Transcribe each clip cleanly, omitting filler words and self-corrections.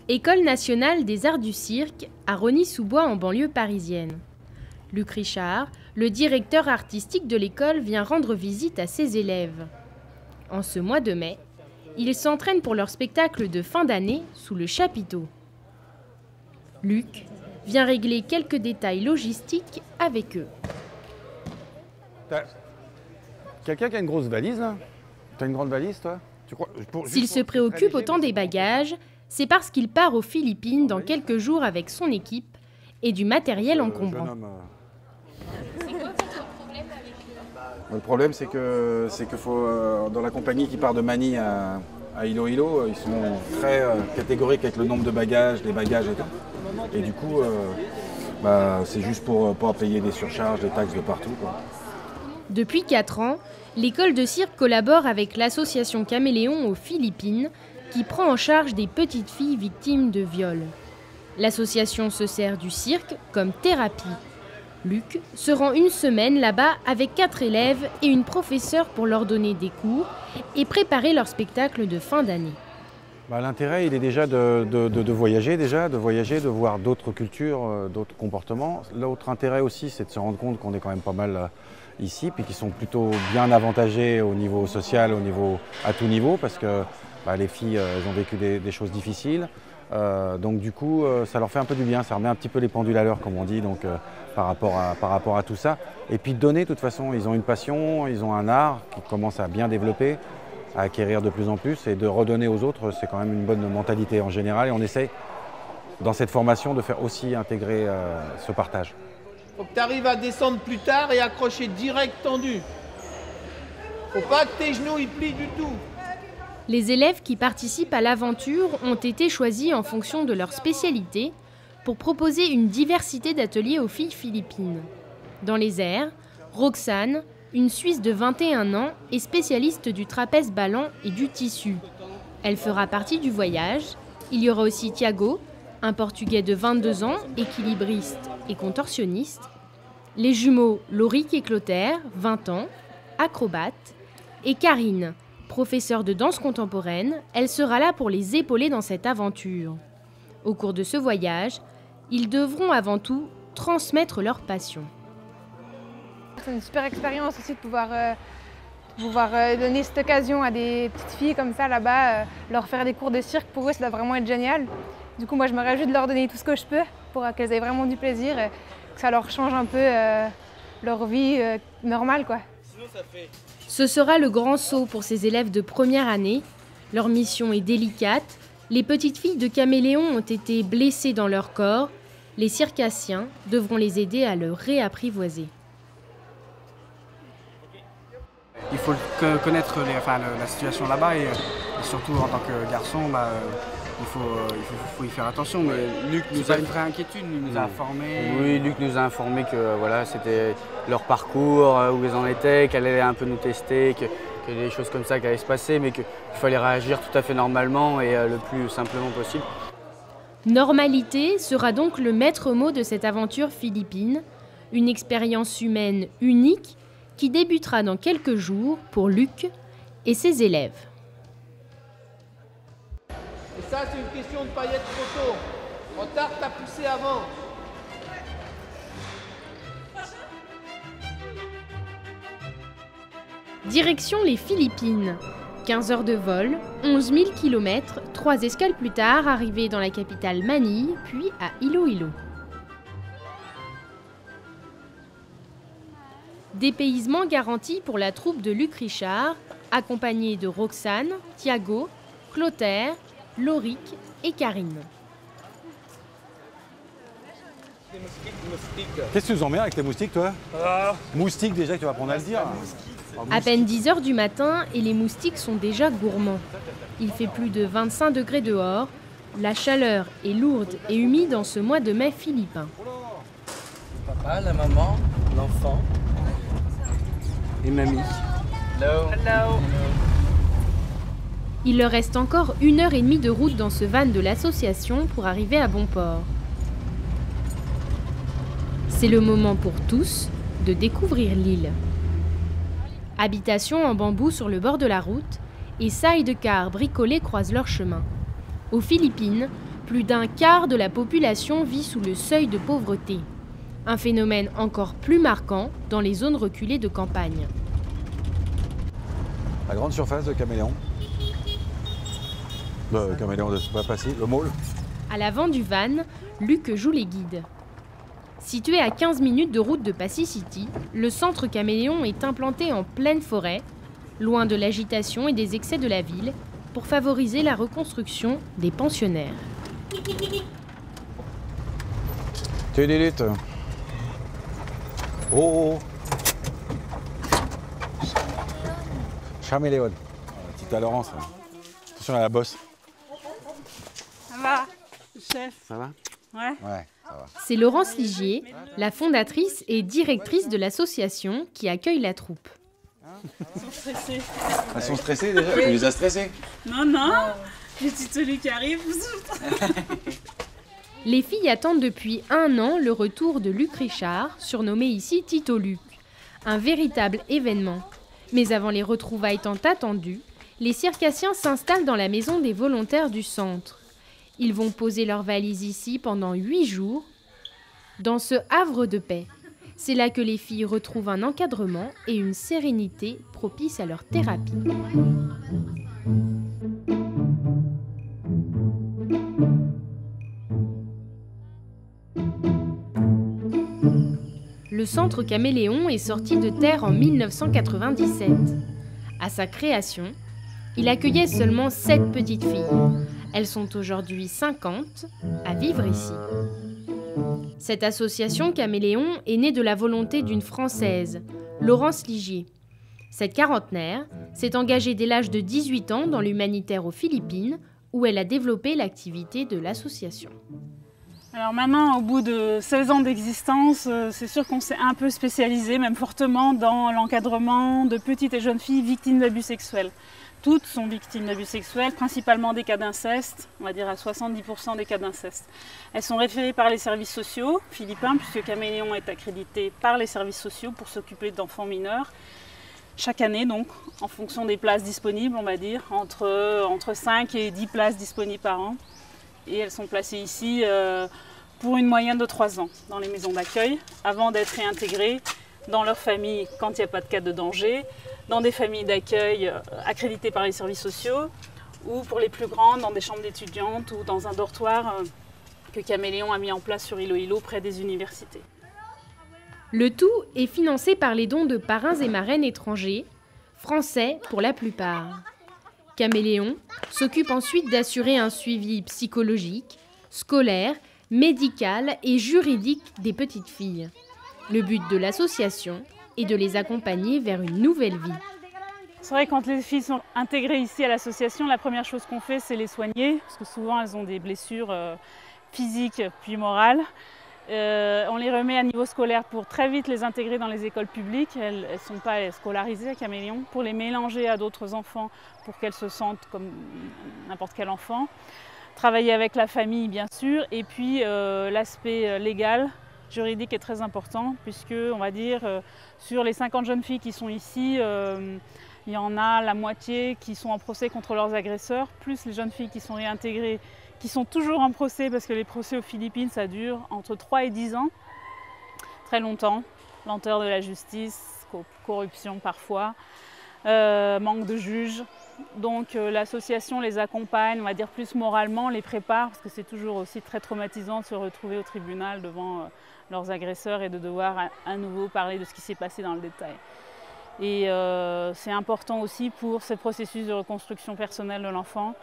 École nationale des arts du cirque à Rosny-sous-Bois en banlieue parisienne. Luc Richard, le directeur artistique de l'école, vient rendre visite à ses élèves. En ce mois de mai, ils s'entraînent pour leur spectacle de fin d'année sous le chapiteau. Luc vient régler quelques détails logistiques avec eux. T'as quelqu'un qui a une grosse valise là? T'as une grande valise toi? S'il se préoccupe autant des bagages, c'est parce qu'il part aux Philippines dans quelques jours avec son équipe et du matériel encombrant. C'est quoi votre problème avec Le problème c'est que faut, dans la compagnie qui part de Manille à Iloilo, ils sont très catégoriques avec le nombre de bagages, les bagages et tout. Et du coup, c'est juste pour pas payer des surcharges, des taxes de partout, quoi. Depuis 4 ans, l'école de cirque collabore avec l'association Caméléon aux Philippines qui prend en charge des petites filles victimes de viol. L'association se sert du cirque comme thérapie. Luc se rend une semaine là-bas avec 4 élèves et une professeure pour leur donner des cours et préparer leur spectacle de fin d'année. L'intérêt, il est déjà de voyager, de voir d'autres cultures, d'autres comportements. L'autre intérêt aussi, c'est de se rendre compte qu'on est quand même pas mal ici, puis qu'ils sont plutôt bien avantagés au niveau social, à tout niveau, parce que les filles, elles ont vécu des choses difficiles. Donc du coup, ça leur fait un peu du bien, ça remet un petit peu les pendules à l'heure, comme on dit, donc, par rapport à tout ça. Et puis de donner, de toute façon, ils ont une passion, ils ont un art qui commence à bien développer, à acquérir de plus en plus, et de redonner aux autres, c'est quand même une bonne mentalité en général. Et on essaie, dans cette formation, de faire aussi intégrer ce partage. Faut que tu arrives à descendre plus tard et accrocher direct tendu. Faut pas que tes genoux ils plient du tout. Les élèves qui participent à l'aventure ont été choisis en fonction de leur spécialité pour proposer une diversité d'ateliers aux filles philippines. Dans les airs, Roxane, une Suisse de 21 ans, est spécialiste du trapèze ballant et du tissu. Elle fera partie du voyage. Il y aura aussi Thiago, un Portugais de 22 ans, équilibriste et contorsionniste. Les jumeaux Lauric et Clotaire, 20 ans, acrobates. Et Karine, professeure de danse contemporaine, elle sera là pour les épauler dans cette aventure. Au cours de ce voyage, ils devront avant tout transmettre leur passion. C'est une super expérience aussi de pouvoir donner cette occasion à des petites filles comme ça là-bas, leur faire des cours de cirque. Pour eux, ça doit vraiment être génial. Du coup, moi, je me réjouis de leur donner tout ce que je peux pour qu'elles aient vraiment du plaisir, que ça leur change un peu leur vie normale, quoi. Ce sera le grand saut pour ces élèves de première année. Leur mission est délicate. Les petites filles de Caméléon ont été blessées dans leur corps. Les circassiens devront les aider à le réapprivoiser. Il faut connaître la situation là-bas et surtout en tant que garçon, il faut y faire attention. Mais Luc nous a une vraie inquiétude, il nous a informés. Oui, Luc nous a informé que voilà, c'était leur parcours, où ils en étaient, qu'elle allait un peu nous tester, que des choses comme ça qui allaient se passer, mais qu'il fallait réagir tout à fait normalement et le plus simplement possible. Normalité sera donc le maître mot de cette aventure philippine, une expérience humaine unique qui débutera dans quelques jours pour Luc et ses élèves. Et ça, c'est une question de pas y être trop tôt. En retard, t'as poussé avant. Direction les Philippines. 15 heures de vol, 11 000 km, 3 escales plus tard, arrivés dans la capitale Manille, puis à Iloilo. Dépaysement garanti pour la troupe de Luc Richard, accompagnée de Roxane, Thiago, Clotaire, Lauric et Karine. Qu'est-ce que tu nous emmerdes avec les moustiques, toi? Moustiques, déjà, que tu vas apprendre à le dire. À peine 10 heures du matin et les moustiques sont déjà gourmands. Il fait plus de 25 degrés dehors. La chaleur est lourde et humide en ce mois de mai philippin. Papa, la maman, l'enfant et mamie. Hello. Hello. Il leur reste encore 1h30 de route dans ce van de l'association pour arriver à bon port. C'est le moment pour tous de découvrir l'île. Habitation en bambou sur le bord de la route et side-cars bricolés croisent leur chemin. Aux Philippines, Plus d'un quart de la population vit sous le seuil de pauvreté. Un phénomène encore plus marquant dans les zones reculées de campagne. La grande surface de Caméléon. Le Caméléon de Passy, le môle. À l'avant du van, Luc joue les guides. Situé à 15 minutes de route de Passy City, le centre Caméléon est implanté en pleine forêt, loin de l'agitation et des excès de la ville, pour favoriser la reconstruction des pensionnaires. Tédélite. Oh, Caméléon. Petite à Laurence. Attention à la bosse. Ça va, chef? Ça va? Ouais. Ouais, ça va. C'est Laurence Ligier, la fondatrice et directrice de l'association qui accueille la troupe. Ils sont stressés. Elles sont stressées déjà? Tu les as stressées? Non, non. J'ai Tito qui arrive. Les filles attendent depuis 1 an le retour de Luc Richard, surnommé ici Tito Luc. Un véritable événement. Mais avant les retrouvailles tant attendues, les circassiens s'installent dans la maison des volontaires du centre. Ils vont poser leurs valises ici pendant 8 jours, dans ce havre de paix. C'est là que les filles retrouvent un encadrement et une sérénité propice à leur thérapie. Le centre Caméléon est sorti de terre en 1997. À sa création, il accueillait seulement 7 petites filles. Elles sont aujourd'hui 50 à vivre ici. Cette association Caméléon est née de la volonté d'une Française, Laurence Ligier. Cette quarantenaire s'est engagée dès l'âge de 18 ans dans l'humanitaire aux Philippines, où elle a développé l'activité de l'association. Alors maintenant, au bout de 16 ans d'existence, c'est sûr qu'on s'est un peu spécialisé, même fortement, dans l'encadrement de petites et jeunes filles victimes d'abus sexuels. Toutes sont victimes d'abus sexuels, principalement des cas d'inceste, on va dire à 70% des cas d'inceste. Elles sont référées par les services sociaux philippins, puisque Caméléon est accrédité par les services sociaux pour s'occuper d'enfants mineurs. Chaque année, donc, en fonction des places disponibles, on va dire, entre 5 et 10 places disponibles par an. Et elles sont placées ici pour une moyenne de 3 ans dans les maisons d'accueil, avant d'être réintégrées dans leur famille quand il n'y a pas de cas de danger, dans des familles d'accueil accréditées par les services sociaux, ou pour les plus grandes, dans des chambres d'étudiantes ou dans un dortoir que Caméléon a mis en place sur Iloilo, près des universités. Le tout est financé par les dons de parrains et marraines étrangers, français pour la plupart. Caméléon s'occupe ensuite d'assurer un suivi psychologique, scolaire, médical et juridique des petites filles. Le but de l'association est de les accompagner vers une nouvelle vie. C'est vrai que quand les filles sont intégrées ici à l'association, la première chose qu'on fait, c'est les soigner, parce que souvent elles ont des blessures physiques puis morales. On les remet à niveau scolaire pour très vite les intégrer dans les écoles publiques. Elles ne sont pas scolarisées à Caméléon, pour les mélanger à d'autres enfants pour qu'elles se sentent comme n'importe quel enfant. Travailler avec la famille bien sûr, et puis l'aspect légal, juridique est très important, puisque on va dire sur les 50 jeunes filles qui sont ici, il y en a la moitié qui sont en procès contre leurs agresseurs, plus les jeunes filles qui sont réintégrées, qui sont toujours en procès, parce que les procès aux Philippines, ça dure entre 3 et 10 ans, très longtemps. Lenteur de la justice, corruption parfois, manque de juges. Donc l'association les accompagne, on va dire plus moralement, les prépare, parce que c'est toujours aussi très traumatisant de se retrouver au tribunal devant leurs agresseurs et de devoir à nouveau parler de ce qui s'est passé dans le détail. Et c'est important aussi pour ce processus de reconstruction personnelle de l'enfant,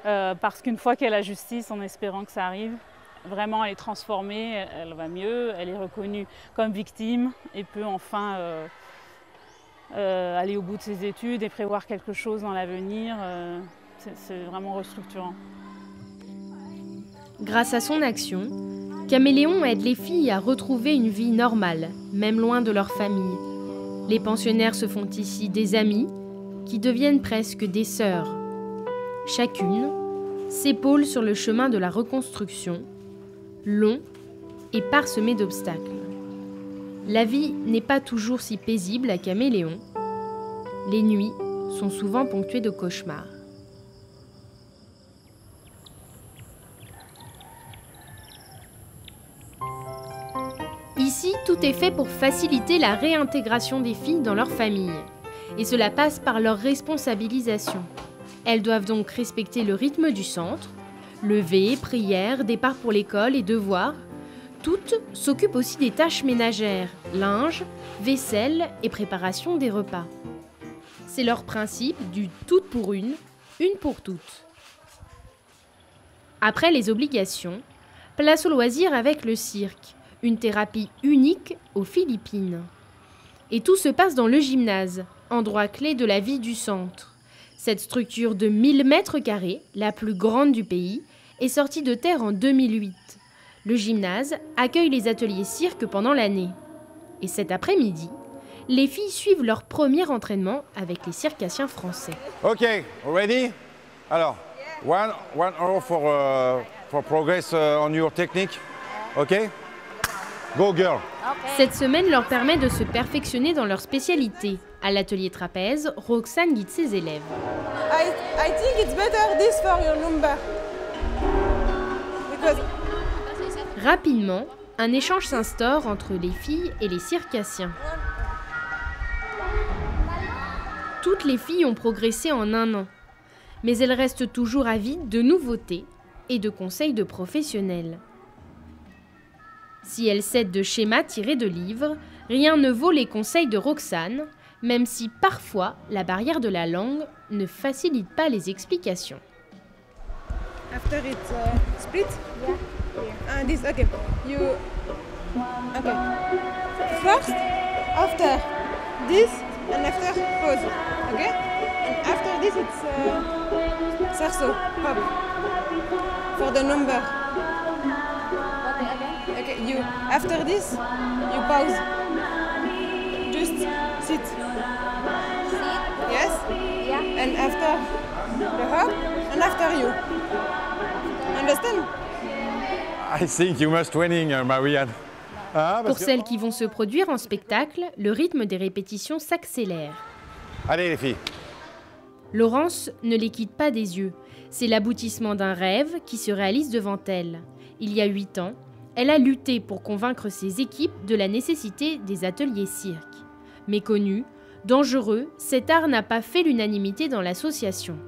parce qu'une fois qu'elle a justice, en espérant que ça arrive, vraiment elle est transformée, elle va mieux, elle est reconnue comme victime et peut enfin aller au bout de ses études et prévoir quelque chose dans l'avenir. C'est vraiment restructurant. Grâce à son action, Caméléon aide les filles à retrouver une vie normale, même loin de leur famille. Les pensionnaires se font ici des amis qui deviennent presque des sœurs. Chacune s'épaule sur le chemin de la reconstruction, long et parsemé d'obstacles. La vie n'est pas toujours si paisible à Caméléon. Les nuits sont souvent ponctuées de cauchemars. Ici, tout est fait pour faciliter la réintégration des filles dans leur famille. Et cela passe par leur responsabilisation. Elles doivent donc respecter le rythme du centre, lever, prière, départ pour l'école et devoirs. Toutes s'occupent aussi des tâches ménagères, linge, vaisselle et préparation des repas. C'est leur principe du toutes pour une pour toutes. Après les obligations, place au loisir avec le cirque, une thérapie unique aux Philippines. Et tout se passe dans le gymnase, endroit clé de la vie du centre. Cette structure de 1000 mètres carrés, la plus grande du pays, est sortie de terre en 2008. Le gymnase accueille les ateliers cirque pendant l'année. Et cet après-midi, les filles suivent leur premier entraînement avec les circassiens français. Ok, ready? Alors, one hour for progress on your technique. Ok? Go girl. Cette semaine leur permet de se perfectionner dans leur spécialité. À l'atelier trapèze, Roxane guide ses élèves. I think it's better this for your number. Because... Rapidement, un échange s'instaure entre les filles et les circassiens. Toutes les filles ont progressé en un an, mais elles restent toujours avides de nouveautés et de conseils de professionnels. Si elles s'aident de schémas tirés de livres, rien ne vaut les conseils de Roxane, même si parfois la barrière de la langue ne facilite pas les explications. After it's split? Yeah. And this, okay. You... Okay. First, after this, and after pause. Okay? And after this, it's sarso, hop. For the number. Okay, you, after this, you pause. Just sit. Yes? Yeah. And after the hop, and after you. Understand? I think you must winning, Marianne. Pour celles qui vont se produire en spectacle, le rythme des répétitions s'accélère. Allez les filles. Laurence ne les quitte pas des yeux. C'est l'aboutissement d'un rêve qui se réalise devant elle. Il y a 8 ans, elle a lutté pour convaincre ses équipes de la nécessité des ateliers cirque. Méconnu, dangereux, cet art n'a pas fait l'unanimité dans l'association.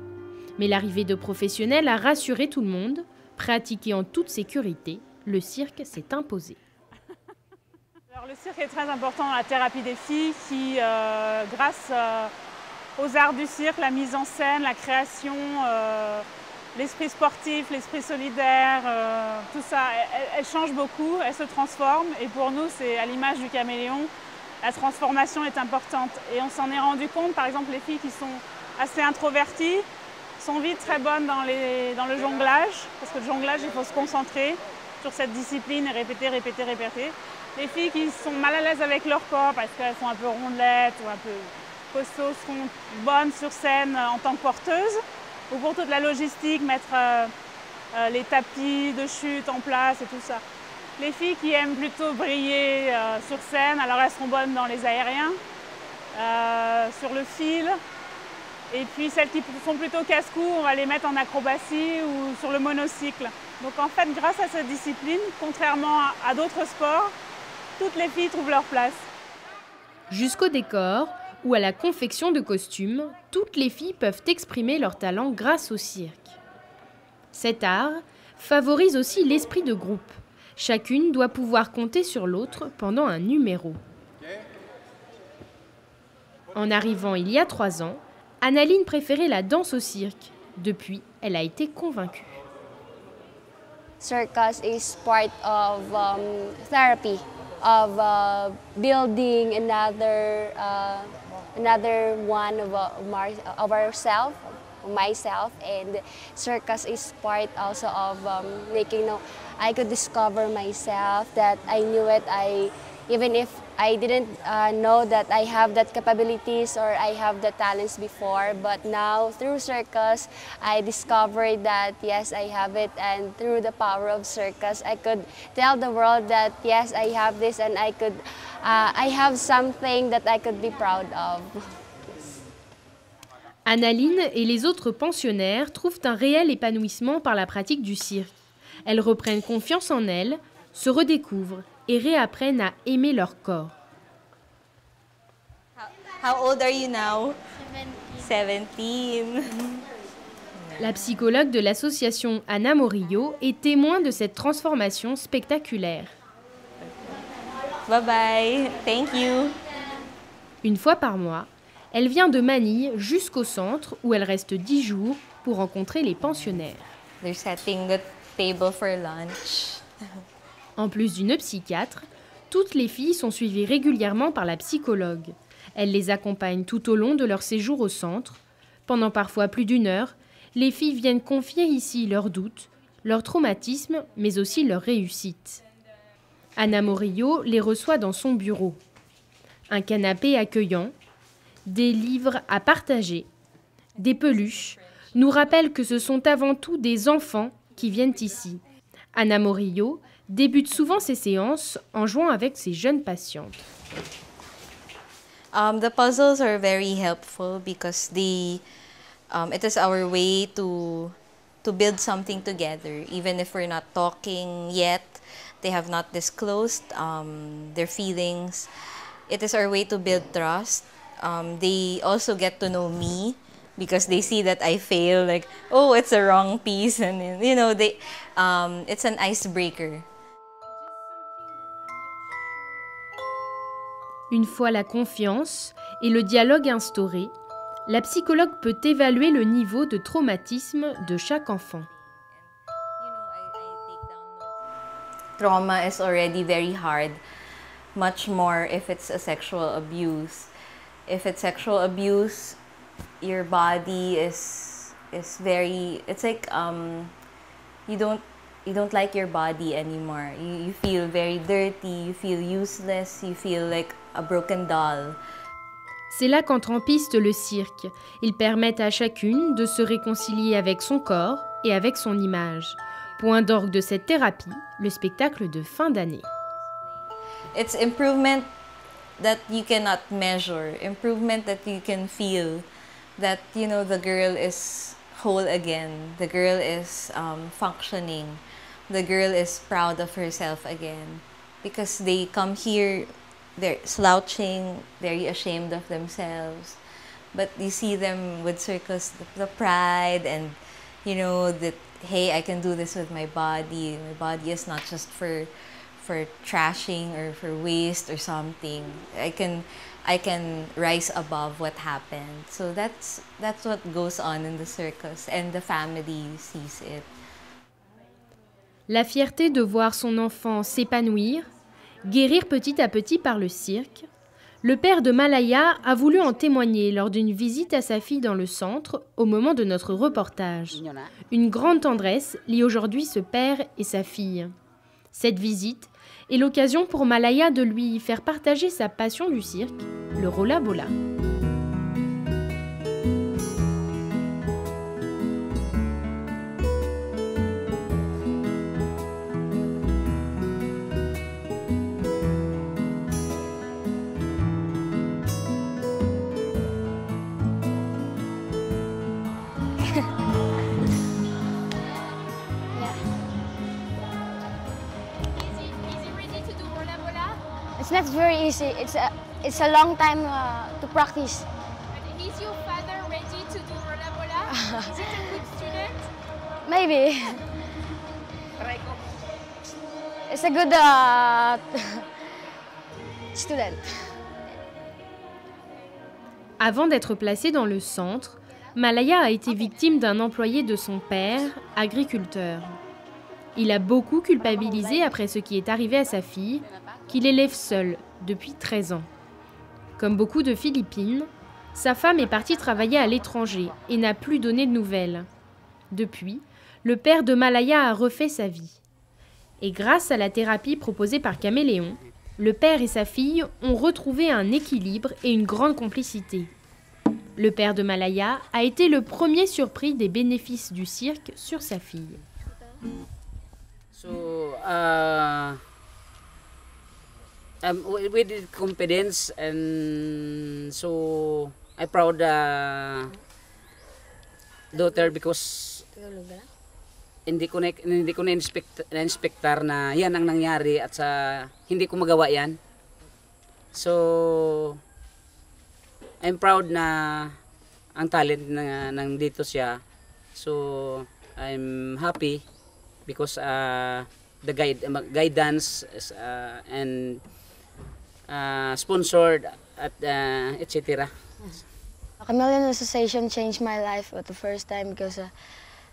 Mais l'arrivée de professionnels a rassuré tout le monde. Pratiqué en toute sécurité, le cirque s'est imposé. Alors, le cirque est très important dans la thérapie des filles qui, grâce aux arts du cirque, la mise en scène, la création, l'esprit sportif, l'esprit solidaire, tout ça, elles changent beaucoup, elles se transforment. Et pour nous, c'est à l'image du caméléon, la transformation est importante. Et on s'en est rendu compte, par exemple, les filles qui sont assez introverties, sont vite très bonnes dans le jonglage, parce que le jonglage, il faut se concentrer sur cette discipline et répéter. Les filles qui sont mal à l'aise avec leur corps, parce qu'elles sont un peu rondelettes ou un peu costauds, seront bonnes sur scène en tant que porteuses, ou pour toute la logistique, mettre les tapis de chute en place et tout ça. Les filles qui aiment plutôt briller sur scène, alors elles seront bonnes dans les aériens, sur le fil. Et puis celles qui sont plutôt casse-cou, on va les mettre en acrobatie ou sur le monocycle. Donc en fait, grâce à cette discipline, contrairement à d'autres sports, toutes les filles trouvent leur place. Jusqu'au décor ou à la confection de costumes, toutes les filles peuvent exprimer leur talent grâce au cirque. Cet art favorise aussi l'esprit de groupe. Chacune doit pouvoir compter sur l'autre pendant un numéro. En arrivant il y a 3 ans, Annaline préférait la danse au cirque. Depuis, elle a été convaincue. Circus is part of therapy, of building another one of ourselves, myself, and circus is part also of making I could discover myself, that I knew it. Even if I didn't know that I have that capabilities or I have the talents before, but now through circus, I discovered that yes, I have it, and through the power of circus, I could tell the world that yes, I have this, and I have something that I could be proud of. Annaline et les autres pensionnaires trouvent un réel épanouissement par la pratique du cirque. Elles reprennent confiance en elles, se redécouvrent et réapprennent à aimer leur corps. How old are you now? 17. La psychologue de l'association Anna Morillo est témoin de cette transformation spectaculaire. Bye bye, thank you. Une fois par mois, elle vient de Manille jusqu'au centre où elle reste 10 jours pour rencontrer les pensionnaires. They're setting the table for lunch. En plus d'une psychiatre, toutes les filles sont suivies régulièrement par la psychologue. Elle les accompagne tout au long de leur séjour au centre. Pendant parfois plus d'1 heure, les filles viennent confier ici leurs doutes, leurs traumatismes, mais aussi leurs réussites. Anna Morillo les reçoit dans son bureau. Un canapé accueillant, des livres à partager, des peluches, nous rappellent que ce sont avant tout des enfants qui viennent ici. Anna Morillo débute souvent ses séances en jouant avec ses jeunes patientes. The puzzles are very helpful because it is our way to build something together. Even if we're not talking yet, they have not disclosed their feelings. It is our way to build trust. They also get to know me because they see that I fail, like, oh, it's a wrong piece, and you know, it's an icebreaker. Une fois la confiance et le dialogue instaurés, la psychologue peut évaluer le niveau de traumatisme de chaque enfant. Trauma is already very hard, much more if it's a sexual abuse. If it's sexual abuse, your body is very, it's like you don't like your body anymore. You feel very dirty, you feel useless, you feel like a broken doll. C'est là qu'entre en piste le cirque. Ils permettent à chacune de se réconcilier avec son corps et avec son image. Point d'orgue de cette thérapie, le spectacle de fin d'année. It's improvement that you cannot measure, improvement that you can feel, that, you know, the girl is whole again, the girl is functioning, the girl is proud of herself again. Because they come here, they're slouching, very ashamed of themselves. But you see them with circus, the pride and, you know, that, hey, I can do this with my body. My body is not just for trashing or for waste or something. I can rise above what happened. So that's what goes on in the circus, and the family sees it. La fierté de voir son enfant s'épanouir, guérir petit à petit par le cirque, le père de Malaya a voulu en témoigner lors d'une visite à sa fille dans le centre au moment de notre reportage. Une grande tendresse lie aujourd'hui ce père et sa fille. Cette visite est l'occasion pour Malaya de lui faire partager sa passion du cirque, le rolla bola. It's not very easy. It's a long time to practice. Is your father ready to do rolla bola? Is it a good student? Maybe. It's a good student. Avant d'être placée dans le centre, Malaya a été victime d'un employé de son père, agriculteur. Il a beaucoup culpabilisé après ce qui est arrivé à sa fille, qu'il élève seule depuis 13 ans. Comme beaucoup de Philippines, sa femme est partie travailler à l'étranger et n'a plus donné de nouvelles. Depuis, le père de Malaya a refait sa vie. Et grâce à la thérapie proposée par Caméléon, le père et sa fille ont retrouvé un équilibre et une grande complicité. Le père de Malaya a été le premier surpris des bénéfices du cirque sur sa fille. With confidence, and so I proud daughter because hindi ko na-inspectar na yan ang nangyari at sa hindi ko magawa yan. So I'm proud na ang talent na nandito siya. So I'm happy because the guidance and sponsored at etc. Chameleon Association changed my life at the first time because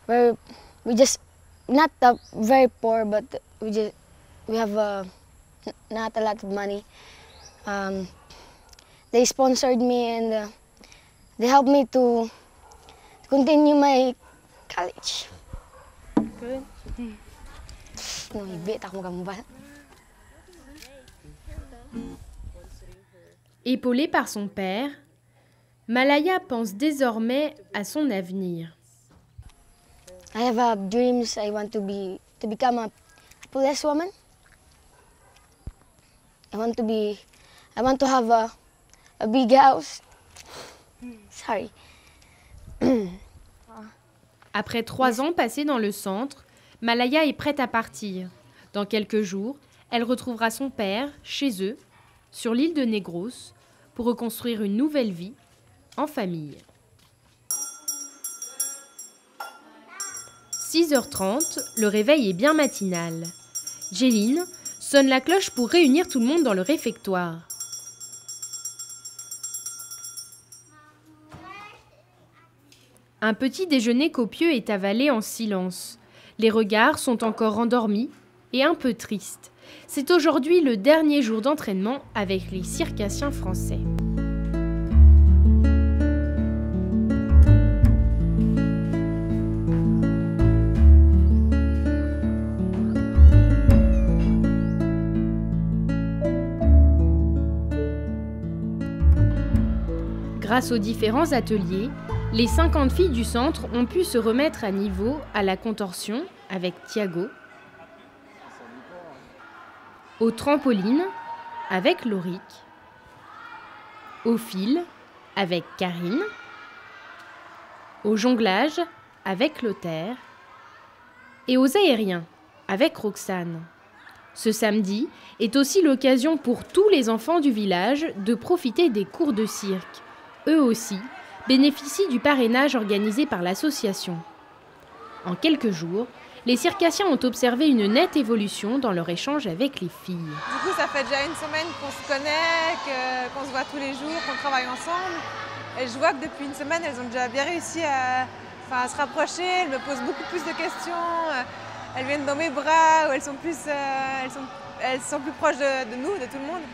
we just not very poor, but we have not a lot of money. They sponsored me and they helped me to continue my college. Good. Épaulée par son père, Malaya pense désormais à son avenir. I have dreams. I want to become a police woman. I want to have a big house. Sorry. Après 3 ans passés dans le centre, Malaya est prête à partir. Dans quelques jours, elle retrouvera son père chez eux, sur l'île de Negros, pour reconstruire une nouvelle vie en famille. 6h30, le réveil est bien matinal. Jeline sonne la cloche pour réunir tout le monde dans le réfectoire. Un petit déjeuner copieux est avalé en silence. Les regards sont encore endormis et un peu tristes. C'est aujourd'hui le dernier jour d'entraînement avec les circassiens français. Grâce aux différents ateliers, les 50 filles du centre ont pu se remettre à niveau à la contorsion avec Thiago, au trampoline avec Lauric, au fil avec Karine, au jonglage avec Lothaire et aux aériens avec Roxane. Ce samedi est aussi l'occasion pour tous les enfants du village de profiter des cours de cirque. Eux aussi bénéficient du parrainage organisé par l'association. En quelques jours, les circassiens ont observé une nette évolution dans leur échange avec les filles. Du coup, ça fait déjà une semaine qu'on se connaît, qu'on se voit tous les jours, qu'on travaille ensemble. Et je vois que depuis une semaine, elles ont déjà bien réussi à se rapprocher. Elles me posent beaucoup plus de questions. Elles viennent dans mes bras, où elles sont plus proches de nous, de tout le monde.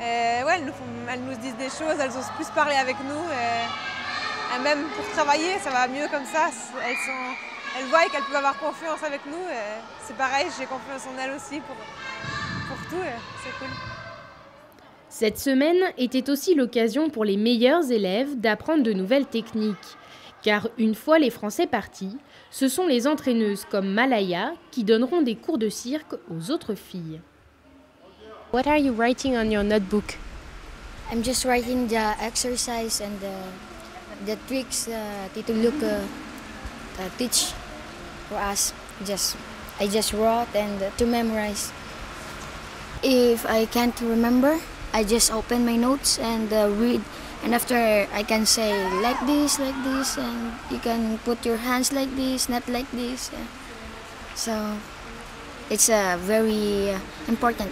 Et ouais, elles nous disent des choses, elles osent plus parler avec nous. Et même pour travailler, ça va mieux comme ça. Elles voient qu'elles peuvent avoir confiance avec nous. C'est pareil, j'ai confiance en elles aussi pour tout. C'est cool. Cette semaine était aussi l'occasion pour les meilleurs élèves d'apprendre de nouvelles techniques. Car une fois les Français partis, ce sont les entraîneuses comme Malaya qui donneront des cours de cirque aux autres filles. What are you writing on your notebook? I'm just writing the exercise and the tricks Tito Luke teach for us. I just wrote and to memorize. If I can't remember, I just open my notes and read. And after I can say like this, and you can put your hands like this, not like this. So it's very important.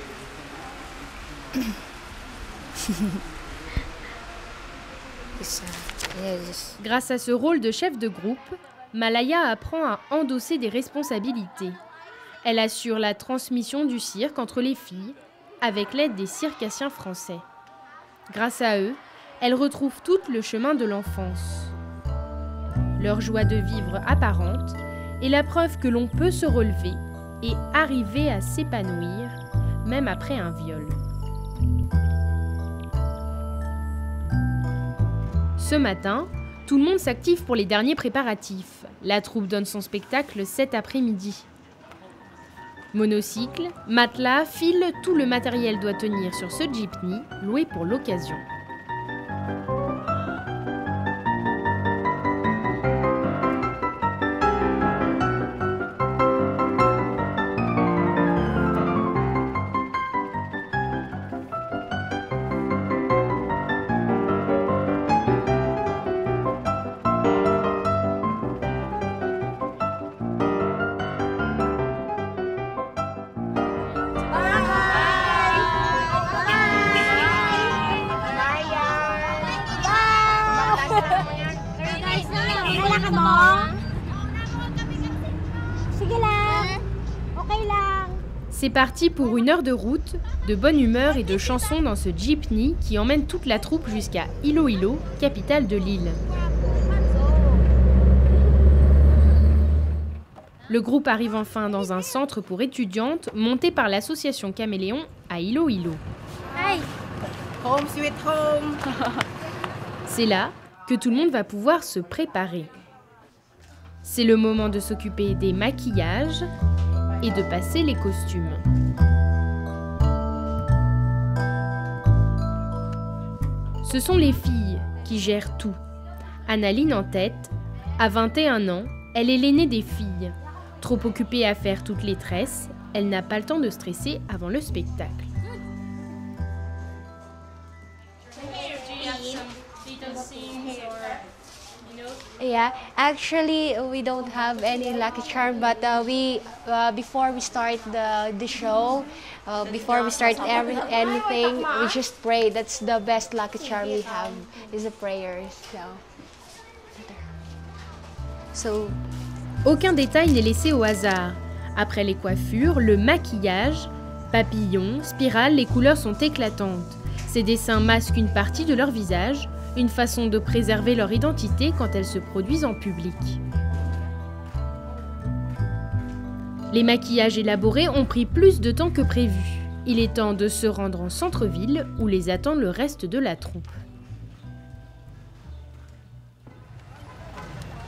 Grâce à ce rôle de chef de groupe, Malaya apprend à endosser des responsabilités. Elle assure la transmission du cirque entre les filles avec l'aide des circassiens français. Grâce à eux, elle retrouve tout le chemin de l'enfance. Leur joie de vivre apparente est la preuve que l'on peut se relever et arriver à s'épanouir, même après un viol. Ce matin, tout le monde s'active pour les derniers préparatifs. La troupe donne son spectacle cet après-midi. Monocycle, matelas, fil, tout le matériel doit tenir sur ce jeepney loué pour l'occasion. C'est parti pour 1 heure de route, de bonne humeur et de chansons dans ce jeepney qui emmène toute la troupe jusqu'à Iloilo, capitale de l'île. Le groupe arrive enfin dans un centre pour étudiantes monté par l'association Caméléon à Iloilo. Hi. Home sweet home. C'est là que tout le monde va pouvoir se préparer. C'est le moment de s'occuper des maquillages et de passer les costumes. Ce sont les filles qui gèrent tout. Annaline en tête, à 21 ans, elle est l'aînée des filles. Trop occupée à faire toutes les tresses, elle n'a pas le temps de stresser avant le spectacle. Yeah, actually we don't have any lucky charm, but before we start the show, before we start anything, we just pray. That's the best lucky charm we have, is the prayers. So aucun détail n'est laissé au hasard. Après les coiffures, le maquillage, papillons, spirales, les couleurs sont éclatantes. Ces dessins masquent une partie de leur visage, une façon de préserver leur identité quand elles se produisent en public. Les maquillages élaborés ont pris plus de temps que prévu. Il est temps de se rendre en centre-ville où les attend le reste de la troupe.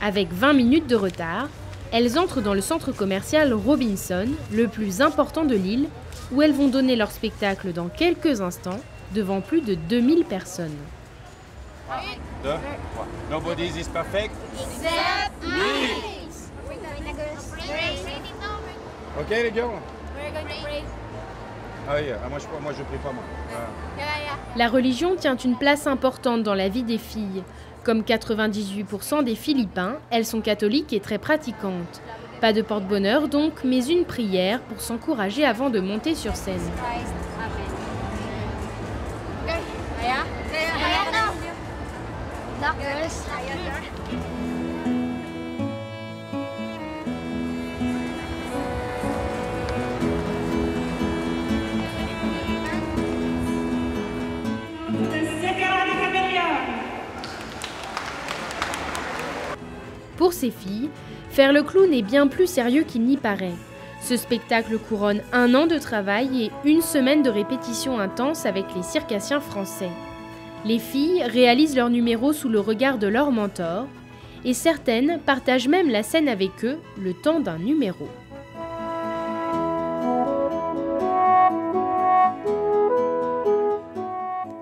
Avec 20 minutes de retard, elles entrent dans le centre commercial Robinson, le plus important de l'île, où elles vont donner leur spectacle dans quelques instants devant plus de 2000 personnes. 1, 2, 3. Nobody's is perfect. Except me. Ok les girls? We're going to pray. Ah oui, moi je prie pas moi. La religion tient une place importante dans la vie des filles. Comme 98% des Philippins, elles sont catholiques et très pratiquantes. Pas de porte-bonheur donc, mais une prière pour s'encourager avant de monter sur scène. Pour ces filles, faire le clown est bien plus sérieux qu'il n'y paraît. Ce spectacle couronne 1 an de travail et 1 semaine de répétition intense avec les circassiens français. Les filles réalisent leurs numéros sous le regard de leur mentor et certaines partagent même la scène avec eux le temps d'un numéro.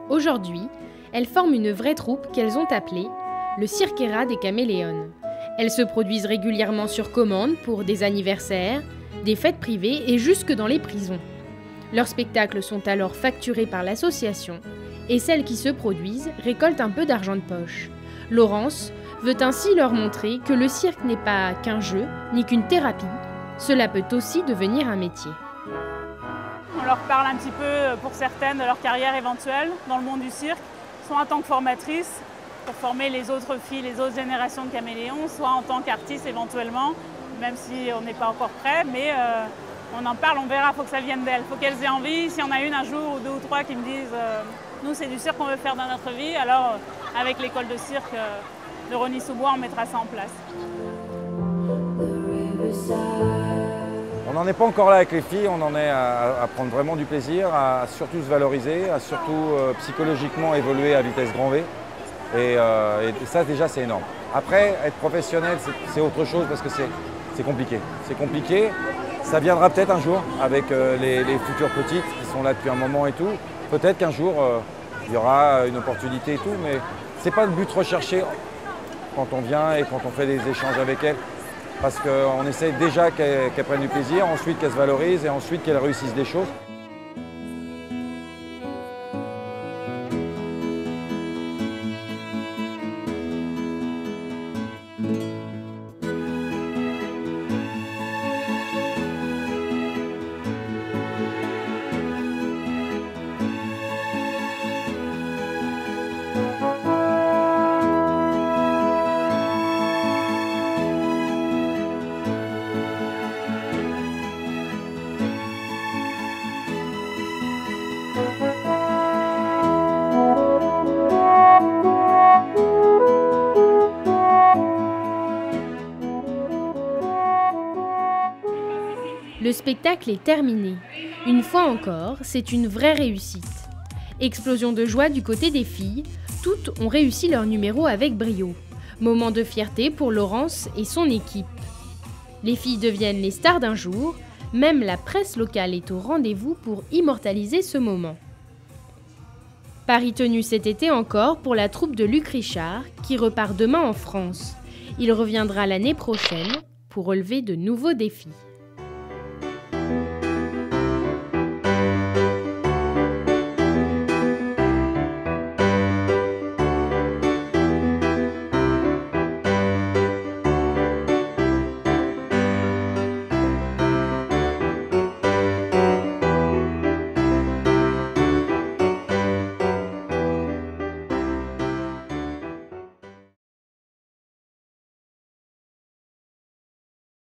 Aujourd'hui, elles forment une vraie troupe qu'elles ont appelée le Cirquera des Caméléons. Elles se produisent régulièrement sur commande pour des anniversaires, des fêtes privées et jusque dans les prisons. Leurs spectacles sont alors facturés par l'association et celles qui se produisent récoltent un peu d'argent de poche. Laurence veut ainsi leur montrer que le cirque n'est pas qu'un jeu ni qu'une thérapie, cela peut aussi devenir un métier. On leur parle un petit peu pour certaines de leur carrière éventuelle dans le monde du cirque, soit en tant que formatrice, pour former les autres filles, les autres générations de caméléons, soit en tant qu'artiste éventuellement, même si on n'est pas encore prêt, mais on en parle, on verra, il faut que ça vienne d'elles, il faut qu'elles aient envie. S'il y en a une un jour ou 2 ou 3 qui me disent nous c'est du cirque qu'on veut faire dans notre vie, alors avec l'école de cirque de Rosny-sous-Bois, on mettra ça en place. On n'en est pas encore là avec les filles, on en est à prendre vraiment du plaisir, à surtout se valoriser, à surtout psychologiquement évoluer à vitesse grand V. Et ça déjà c'est énorme. Après, être professionnel c'est autre chose parce que c'est compliqué. C'est compliqué, ça viendra peut-être un jour avec les futures petites qui sont là depuis un moment et tout. Peut-être qu'un jour il y aura une opportunité et tout, mais c'est pas le but recherché quand on vient et quand on fait des échanges avec elles. Parce qu'on essaie déjà qu'elles prennent du plaisir, ensuite qu'elles se valorisent et ensuite qu'elles réussissent des choses. Le spectacle est terminé. Une fois encore, c'est une vraie réussite. Explosion de joie du côté des filles, toutes ont réussi leur numéro avec brio. Moment de fierté pour Laurence et son équipe. Les filles deviennent les stars d'un jour, même la presse locale est au rendez-vous pour immortaliser ce moment. Paris tenu cet été encore pour la troupe de Luc Richard qui repart demain en France. Il reviendra l'année prochaine pour relever de nouveaux défis.